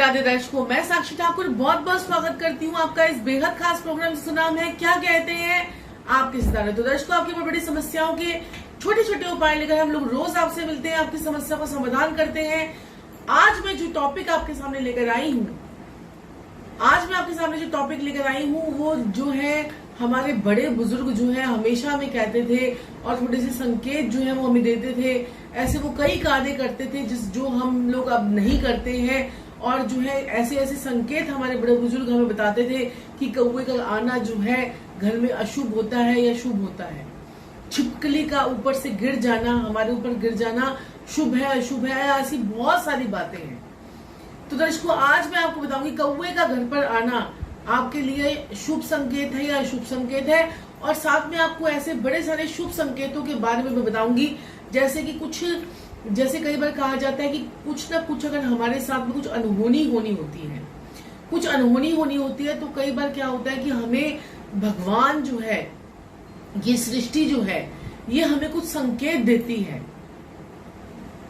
राधे दर्शकों, मैं साक्षी ठाकुर बहुत बहुत स्वागत करती हूँ आपका इस बेहद खास प्रोग्राम जिसका नाम है क्या कहते हैं आपके सितारे। तो दर्शकों, आपकी बड़ी समस्याओं के छोटे छोटे उपाय लेकर हम लोग रोज आपसे मिलते हैं, आपकी समस्या का समाधान करते हैं। आज मैं जो टॉपिक आपके सामने लेकर आई हूँ वो जो है हमारे बड़े बुजुर्ग जो है हमेशा हमें कहते थे और थोड़े से संकेत जो है वो हमें देते थे। ऐसे वो कई कार्य करते थे जो हम लोग अब नहीं करते हैं, और जो है ऐसे ऐसे संकेत हमारे बड़े बुजुर्ग हमें बताते थे कि कौवे का आना जो है घर में अशुभ होता है या शुभ होता है। छिपकली का ऊपर से गिर जाना, हमारे ऊपर गिर जाना शुभ है अशुभ है, ऐसी बहुत सारी बातें हैं। तो दर्शकों, आज मैं आपको बताऊंगी कौवे का घर पर आना आपके लिए शुभ संकेत है या अशुभ संकेत है, और साथ में आपको ऐसे बड़े सारे शुभ संकेतों के बारे में मैं बताऊंगी। जैसे कई बार कहा जाता है कि कुछ ना कुछ अगर हमारे साथ में कुछ अनहोनी होनी होती है तो कई बार क्या होता है कि हमें भगवान जो है, ये सृष्टि जो है, ये हमें कुछ संकेत देती है,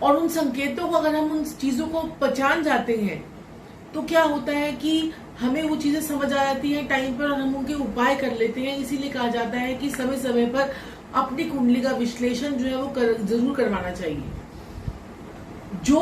और उन संकेतों को अगर हम उन चीजों को पहचान जाते हैं तो क्या होता है कि हमें वो चीजें समझ आ जाती हैं टाइम पर और हम उनके उपाय कर लेते हैं। इसीलिए कहा जाता है कि समय समय पर अपनी कुंडली का विश्लेषण जो है वो जरूर करवाना चाहिए। जो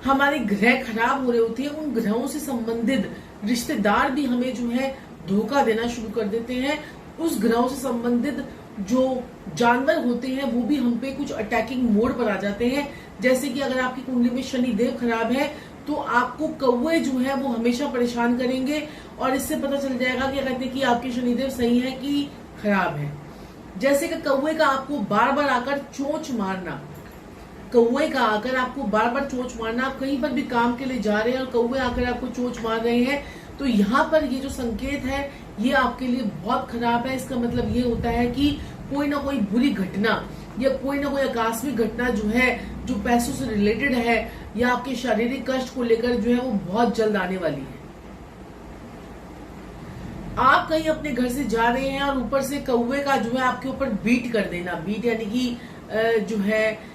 हमारे ग्रह खराब हो रहे होते हैं, उन ग्रहों से संबंधित रिश्तेदार भी हमें जो है धोखा देना शुरू कर देते हैं। उस ग्रहों से संबंधित जो जानवर होते हैं वो भी हम पे कुछ अटैकिंग मोड पर आ जाते हैं। जैसे कि अगर आपकी कुंडली में शनि देव खराब है तो आपको कौवे जो है वो हमेशा परेशान करेंगे, और इससे पता चल जाएगा कि कहते हैं कि आपके शनिदेव सही है कि खराब है। जैसे कि कौवे का आपको बार बार आकर चोंच मारना, आप कहीं पर भी काम के लिए जा रहे हैं और कौवे आकर आपको चोंच मार रहे हैं, तो यहाँ पर ये जो संकेत है ये आपके लिए बहुत खराब है। इसका मतलब ये होता है कि कोई ना कोई बुरी घटना या कोई ना कोई आकस्मिक घटना जो है, जो पैसों से रिलेटेड है या आपके शारीरिक कष्ट को लेकर जो है वो बहुत जल्द आने वाली है। आप कहीं अपने घर से जा रहे हैं और ऊपर से कौवे का जो है आपके ऊपर बीट कर देना, बीट यानी कि जो है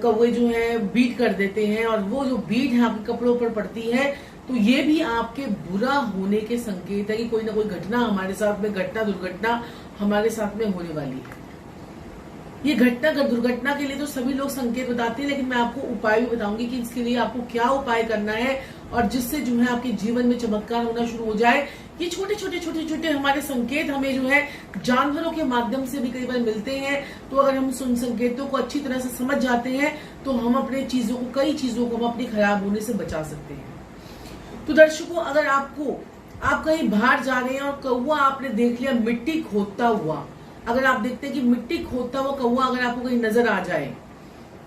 कौवे जो है बीट कर देते हैं, और वो जो बीट है आपके कपड़ों पर पड़ती है, तो ये भी आपके बुरा होने के संकेत है कि कोई ना कोई घटना हमारे साथ में, दुर्घटना हमारे साथ में होने वाली है। ये दुर्घटना के लिए तो सभी लोग संकेत बताते हैं, लेकिन मैं आपको उपाय भी बताऊंगी कि इसके लिए आपको क्या उपाय करना है, और जिससे जो है आपके जीवन में चमत्कार होना शुरू हो जाए। ये छोटे छोटे हमारे संकेत हमें जो है जानवरों के माध्यम से भी कई बार मिलते हैं। तो अगर हम उन संकेतों को अच्छी तरह से समझ जाते हैं तो हम अपने कई चीजों को हम अपनी खराब होने से बचा सकते हैं। तो दर्शकों, अगर आप कहीं बाहर जा रहे हैं और कौवा आपने देख लिया मिट्टी खोदता हुआ, अगर आप देखते हैं कि मिट्टी खोदता हुआ कौवा अगर आपको कहीं नजर आ जाए,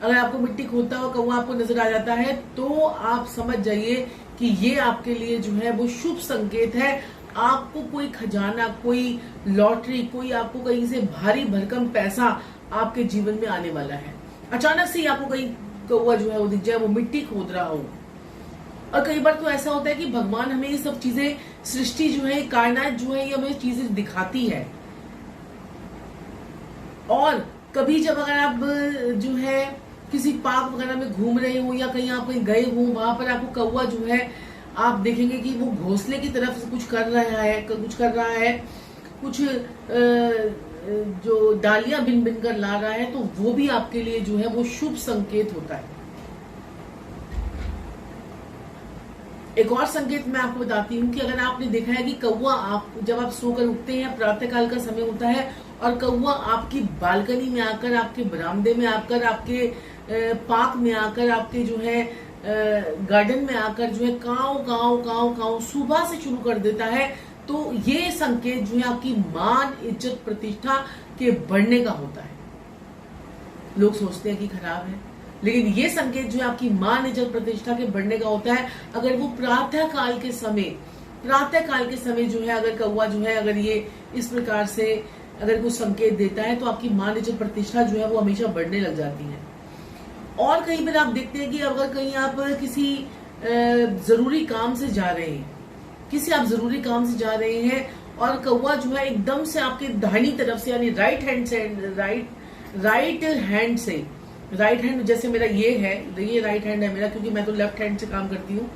अगर आपको मिट्टी खोदता हुआ कौवा आपको नजर आ जाता है, तो आप समझ जाइए कि ये आपके लिए जो है वो शुभ संकेत है। आपको कोई खजाना, कोई लॉटरी, कोई आपको कहीं से भारी भरकम पैसा आपके जीवन में आने वाला है। अचानक से ही आपको कहीं कौवा जो है वो दिख जाए, वो मिट्टी खोद रहा हो। और कई बार तो ऐसा होता है कि भगवान हमें ये सब चीजें, सृष्टि जो है, कायनात जो है, ये हमें चीजें दिखाती है। और कभी जब अगर आप जो है किसी पार्क वगैरह में घूम रहे हो या कहीं आप कहीं गए हो, वहां पर आपको कौवा जो है आप देखेंगे कि वो घोंसले की तरफ से कुछ कर रहा है, कुछ जो डालियां बिन कर ला रहा है, तो वो भी आपके लिए जो है वो शुभ संकेत होता है। एक और संकेत मैं आपको बताती हूँ कि अगर आपने देखा है कि कौवा जब आप सोकर उठते हैं, प्रातःकाल का समय होता है, और कौवा आपकी बालकनी में आकर, आपके बरामदे में आकर, आपके पार्क में आकर, आपके जो है गार्डन में आकर जो है काव सुबह से शुरू कर देता है, तो ये संकेत जो है आपकी मान, इज्जत, प्रतिष्ठा के बढ़ने का होता है। लोग सोचते हैं कि खराब है, लेकिन ये संकेत जो है आपकी मान, इज्जत, प्रतिष्ठा के बढ़ने का होता है। अगर वो प्रातः काल के समय जो है अगर कौवा जो है अगर ये इस प्रकार से अगर कुछ संकेत देता है, तो आपकी मान, इज्जत, प्रतिष्ठा जो है वो हमेशा बढ़ने लग जाती है। और कई बार आप देखते हैं कि अगर कहीं आप किसी जरूरी काम से जा रहे हैं और कौवा जो है एकदम से आपके दाहिनी तरफ से, यानी राइट हैंड, जैसे मेरा ये राइट हैंड है मेरा, क्योंकि मैं तो लेफ्ट हैंड से काम करती हूँ,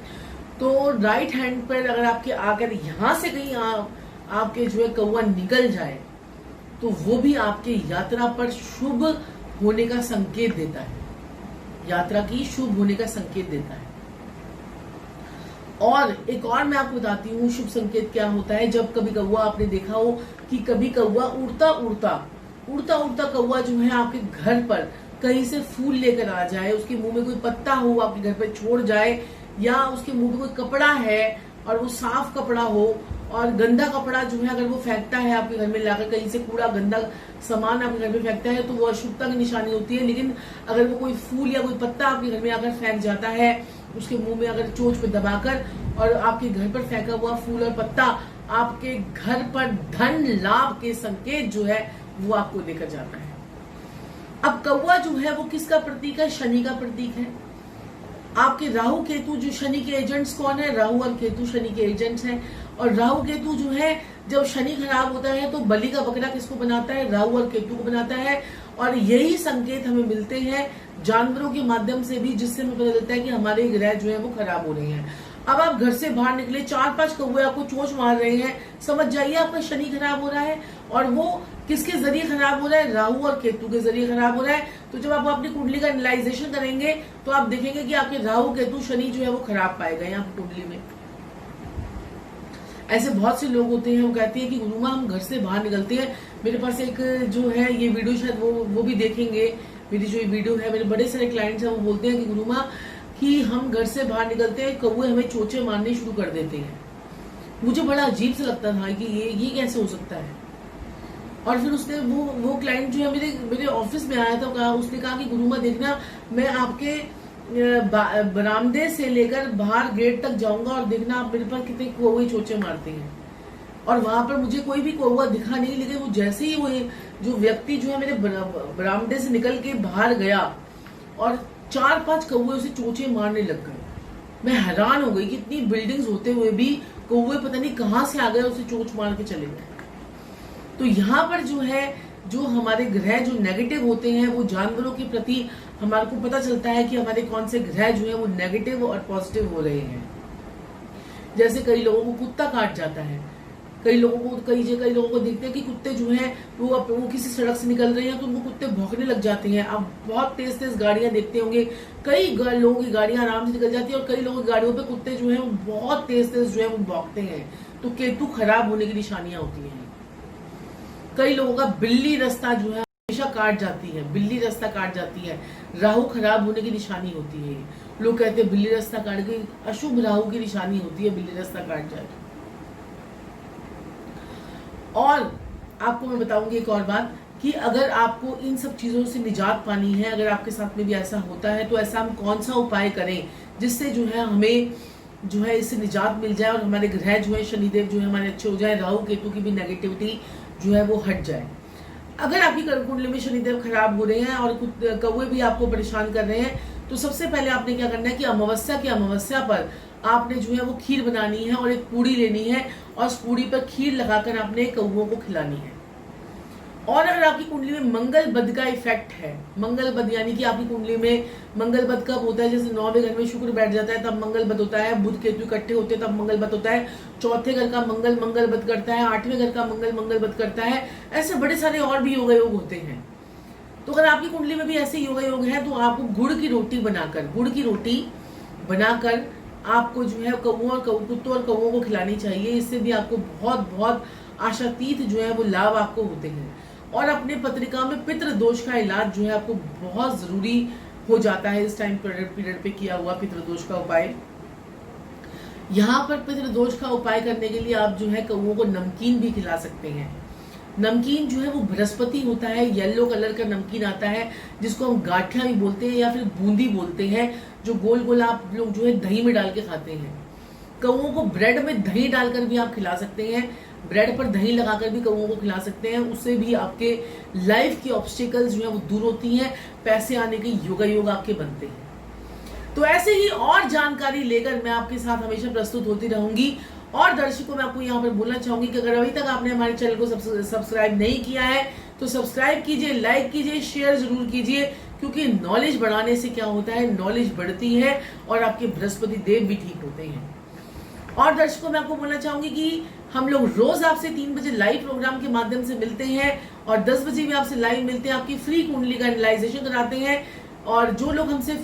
तो राइट हैंड पर अगर आपके आकर यहां से कहीं आपके जो है कौवा निकल जाए तो वो भी आपके यात्रा पर शुभ होने का संकेत देता है, यात्रा की शुभ होने का संकेत देता है। और एक और मैं आपको बताती हूँ शुभ संकेत क्या होता है। जब कभी कौवा आपने देखा हो कि कभी कौवा उड़ता उड़ता कौवा जो है आपके घर पर कहीं से फूल लेकर आ जाए, उसके मुंह में कोई पत्ता हो आपके घर पर छोड़ जाए, या उसके मुंह में कोई कपड़ा है और वो साफ कपड़ा हो और गंदा कपड़ा जो है अगर वो फेंकता है आपके घर में लाकर, कहीं से कूड़ा गंदा सामान आपके घर में फेंकता है तो वो अशुभता की निशानी होती है। लेकिन अगर वो कोई फूल या कोई पत्ता आपके घर में आकर फेंक जाता है उसके मुंह में अगर चोंच पे दबाकर, और आपके घर पर फेंका हुआ फूल और पत्ता आपके घर पर धन लाभ के संकेत जो है वो आपको लेकर जाता है। अब कौवा जो है वो किसका प्रतीक है? शनि का प्रतीक है। आपके राहु केतु जो शनि के एजेंट्स कौन है? राहु और केतु शनि के एजेंट्स हैं। और राहु केतु जो है जब शनि खराब होता है तो बलि का बकरा किसको बनाता है? राहु और केतु को बनाता है। और यही संकेत हमें मिलते हैं जानवरों के माध्यम से भी, जिससे हमें पता चलता है कि हमारे ग्रह जो है वो खराब हो रहे हैं। अब आप घर से बाहर निकले, 4-5 कौवे आपको चोंच मार रहे हैं, समझ जाइए आपका शनि खराब हो रहा है। और वो किसके जरिए खराब हो रहा है? राहु और केतु के जरिए खराब हो रहा है। तो जब आप अपनी कुंडली का एनालाइजेशन करेंगे तो आप देखेंगे कि आपके राहु केतु शनि जो है वो खराब पाए गए यहाँ कुंडली में। ऐसे बहुत से लोग होते हैं वो कहते हैं कि गुरुमा हम घर से बाहर निकलते हैं। मेरे पास एक जो है ये वीडियो शायद वो भी देखेंगे, मेरी जो ये वीडियो है, मेरे बड़े सारे क्लाइंट्स हैं वो बोलते हैं कि गुरुमा कि हम घर से बाहर निकलते हैं कौवे हमें चोचे मारने शुरू कर देते हैं। मुझे बड़ा अजीब से लगता था कि ये कैसे हो सकता है। और फिर उसने वो क्लाइंट जो है मेरे ऑफिस में आया था, कहा उसने कहा कि गुरुमा देखना मैं आपके बरामदे से लेकर बाहर गेट तक जाऊंगा और देखना आप मेरे पास कितने कौवे चोचे मारते हैं। और वहां पर मुझे कोई भी कौवा दिखा नहीं, लेकिन वो जैसे ही वो जो व्यक्ति जो है मेरे बरामदे से निकल के बाहर गया और 4-5 कौवे उसे चोचे मारने लग गए। मैं हैरान हो गई कि इतनी बिल्डिंग्स होते हुए भी कौवे पता नहीं कहां से आ गए, उसे चोच मार के चले गए। तो यहाँ पर जो है जो हमारे ग्रह जो नेगेटिव होते हैं वो जानवरों के प्रति हमारे को पता चलता है कि हमारे कौन से ग्रह जो है वो नेगेटिव और पॉजिटिव हो रहे हैं। जैसे कई लोगों को कुत्ता काट जाता है, कई लोगों को देखते हैं कि कुत्ते जो हैं वो किसी सड़क से निकल रहे हैं तो उनको कुत्ते भौंकने लग जाते हैं। आप बहुत तेज गाड़ियां देखते होंगे, कई लोगों की गाड़ियां आराम से निकल जाती है और कई लोगों की गाड़ियों पे कुत्ते जो है वो बहुत तेज जो है वो भौंकते हैं। तो केतु खराब होने की निशानियां होती हैं। कई लोगों का बिल्ली रास्ता जो है हमेशा काट जाती है, बिल्ली रास्ता काट जाती है, राहु खराब होने की निशानी होती है। लोग कहते हैं बिल्ली रास्ता काट गई, अशुभ राहु की निशानी होती है बिल्ली रास्ता काट जाए। और आपको मैं बताऊंगी एक और बात कि अगर आपको इन सब चीजों से निजात पानी है, अगर आपके साथ में भी ऐसा होता है तो ऐसा हम कौन सा उपाय करें जिससे जो है हमें जो है इससे निजात मिल जाए और हमारे ग्रह जो है शनिदेव जो है हमारे अच्छे हो जाए, राहु केतु की भी नेगेटिविटी जो है वो हट जाए। अगर आपकी कुंडली में शनिदेव खराब हो रहे हैं और कौवे भी आपको परेशान कर रहे हैं तो सबसे पहले आपने क्या करना है कि अमावस्या पर आपने जो है वो खीर बनानी है और एक पूड़ी लेनी है और उस पूड़ी पर खीर लगाकर आपने कौवों को खिलानी है। और अगर आपकी कुंडली में मंगल बद का इफेक्ट है, मंगल बद यानी कि आपकी कुंडली में मंगल बद कब होता है? जैसे 9वें घर में शुक्र बैठ जाता है तब मंगल बद होता है, बुध केतु इकट्ठे होते हैं तब मंगल बद होता है, चौथे घर का मंगल बद करता है, 8वें घर का मंगल बद करता है। ऐसे बड़े सारे और भी योगा योग होते हैं। तो अगर आपकी कुंडली में भी ऐसे योगा योग है तो आपको गुड़ की रोटी बनाकर आपको जो है कुत्तों और कौवों को खिलानी चाहिए। इससे भी आपको बहुत आशातीत जो है वो लाभ आपको होते हैं। और अपने पत्रिका में पितृ दोष का इलाज जो है आपको बहुत जरूरी हो जाता है। इस टाइम पीरियड पे किया हुआ पितृ दोष का उपाय, यहाँ पर पितृ दोष का उपाय करने के लिए आप जो है कौवों को नमकीन भी खिला सकते हैं। नमकीन जो है वो बृहस्पति होता है, येलो कलर का नमकीन आता है जिसको हम गाठिया भी बोलते हैं या फिर बूंदी बोलते हैं, जो गोल गोल आप लोग जो है दही में डाल के खाते हैं। कौवों को ब्रेड में दही डालकर भी आप खिला सकते हैं, ब्रेड पर दही लगाकर भी कौवों को खिला सकते हैं। उससे भी आपके लाइफ की ऑब्स्टिकल्स जो है वो दूर होती हैं, पैसे आने के योग आपके बनते हैं। तो ऐसे ही और जानकारी लेकर मैं आपके साथ हमेशा प्रस्तुत होती रहूंगी। और दर्शकों मैं आपको यहाँ पर बोलना चाहूंगी कि अगर अभी तक आपने हमारे चैनल को सब्सक्राइब नहीं किया है तो सब्सक्राइब कीजिए, लाइक कीजिए, शेयर जरूर कीजिए, क्योंकि नॉलेज बढ़ाने से क्या होता है, नॉलेज बढ़ती है और आपके बृहस्पति देव भी ठीक होते हैं। और दर्शकों, मैं आपको बोलना चाहूंगी कि हम लोग रोज आपसे 3 बजे लाइव प्रोग्राम के माध्यम से मिलते हैं और 10 बजे भी आपसे लाइव मिलते हैं, आपकी फ्री कुंडली का एनालाइजेशन कराते हैं। और जो लोग हमसे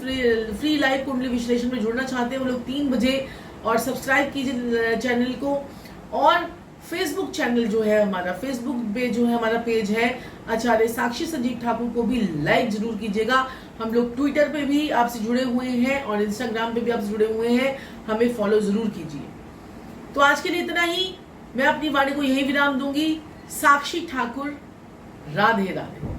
फ्री लाइव कुंडली विश्लेषण में जुड़ना चाहते हैं वो लोग 3 बजे, और सब्सक्राइब कीजिए चैनल को। और फेसबुक चैनल जो है हमारा, फेसबुक पे जो है हमारा पेज है आचार्य साक्षी संजीव ठाकुर, को भी लाइक जरूर कीजिएगा। हम लोग ट्विटर पे भी आपसे जुड़े हुए हैं और इंस्टाग्राम पे भी आपसे जुड़े हुए हैं, हमें फॉलो जरूर कीजिए। तो आज के लिए इतना ही, मैं अपनी वाणी को यही विराम दूंगी। साक्षी ठाकुर, राधे राधे।